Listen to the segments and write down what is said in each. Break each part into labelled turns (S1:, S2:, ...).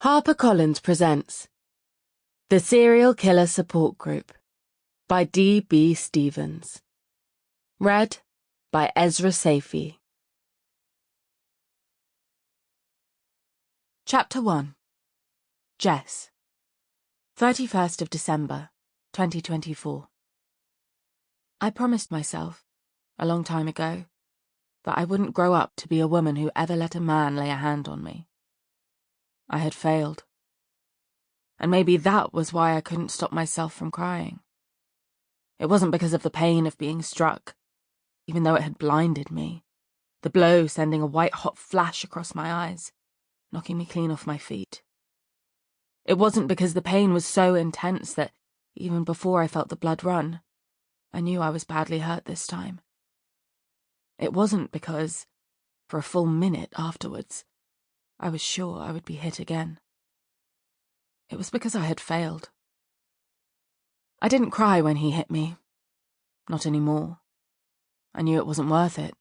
S1: HarperCollins presents The Serial Killer Support Group by D.B. Stevens. Read by Ezra Saifie. Chapter 1. Jess. 31st of December, 2024. I promised myself, a long time ago, that I wouldn't grow up to be a woman who ever let a man lay a hand on me. I had failed. And maybe that was why I couldn't stop myself from crying. It wasn't because of the pain of being struck, even though it had blinded me, the blow sending a white-hot flash across my eyes, knocking me clean off my feet. It wasn't because the pain was so intense that, even before I felt the blood run, I knew I was badly hurt this time. It wasn't because, for a full minute afterwards, I was sure I would be hit again. It was because I had failed. I didn't cry when he hit me. Not anymore. I knew it wasn't worth it.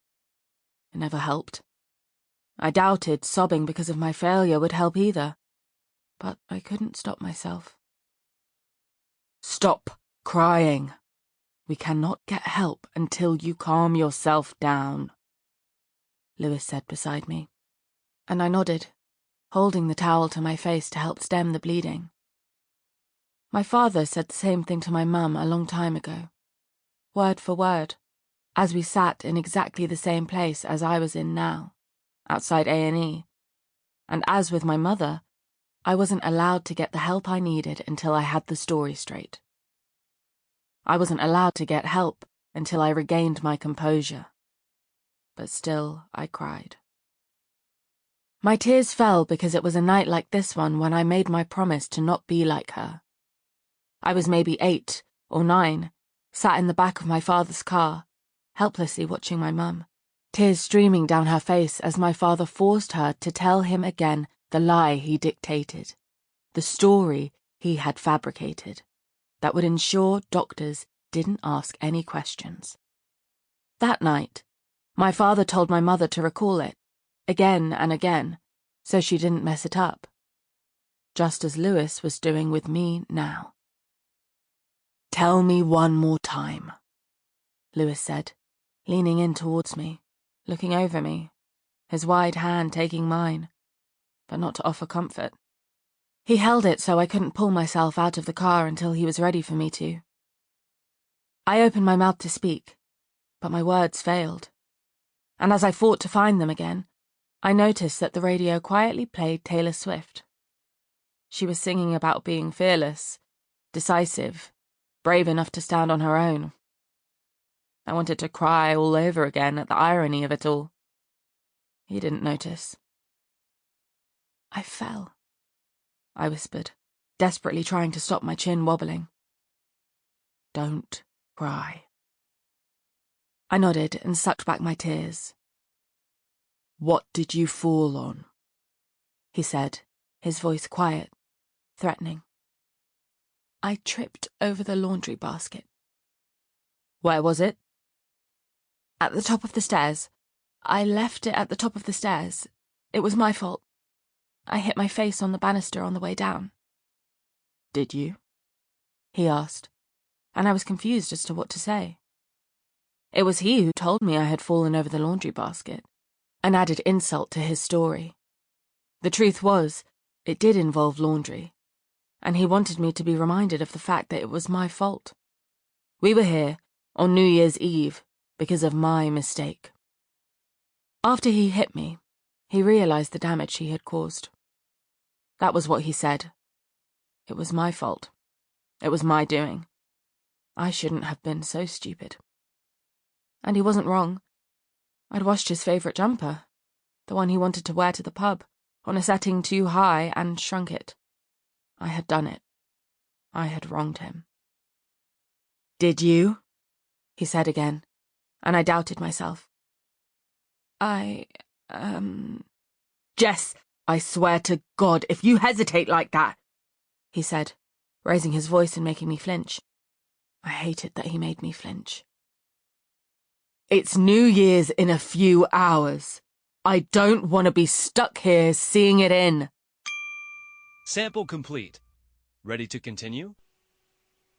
S1: It never helped. I doubted sobbing because of my failure would help either. But I couldn't stop myself. Stop crying. We cannot get help until you calm yourself down, Lewis said beside me. And I nodded, holding the towel to my face to help stem the bleeding. My father said the same thing to my mum a long time ago, word for word, as we sat in exactly the same place as I was in now, outside A&E, and as with my mother, I wasn't allowed to get the help I needed until I had the story straight. I wasn't allowed to get help until I regained my composure. But still, I cried. My tears fell because it was a night like this one when I made my promise to not be like her. I was maybe 8 or 9, sat in the back of my father's car, helplessly watching my mum, tears streaming down her face as my father forced her to tell him again the lie he dictated, the story he had fabricated, that would ensure doctors didn't ask any questions. That night, my father told my mother to recall it, again and again, so she didn't mess it up, just as Lewis was doing with me now. Tell me one more time, Lewis said, leaning in towards me, looking over me, his wide hand taking mine, but not to offer comfort. He held it so I couldn't pull myself out of the car until he was ready for me to. I opened my mouth to speak, but my words failed, and as I fought to find them again, I noticed that the radio quietly played Taylor Swift. She was singing about being fearless, decisive, brave enough to stand on her own. I wanted to cry all over again at the irony of it all. He didn't notice. I fell, I whispered, desperately trying to stop my chin wobbling. Don't cry. I nodded and sucked back my tears. What did you fall on? He said, his voice quiet, threatening. I tripped over the laundry basket. Where was it? At the top of the stairs. I left it at the top of the stairs. It was my fault. I hit my face on the banister on the way down. Did you? He asked, and I was confused as to what to say. It was he who told me I had fallen over the laundry basket, an added insult to his story. The truth was, it did involve laundry, and he wanted me to be reminded of the fact that it was my fault. We were here, on New Year's Eve, because of my mistake. After he hit me, he realized the damage he had caused. That was what he said. It was my fault. It was my doing. I shouldn't have been so stupid. And he wasn't wrong. I'd washed his favourite jumper, the one he wanted to wear to the pub, on a setting too high and shrunk it. I had done it. I had wronged him. Did you? He said again, and I doubted myself. Jess, I swear to God, if you hesitate like that, he said, raising his voice and making me flinch. I hated that he made me flinch. It's New Year's in a few hours. I don't want to be stuck here seeing it in.
S2: Sample complete. Ready to continue?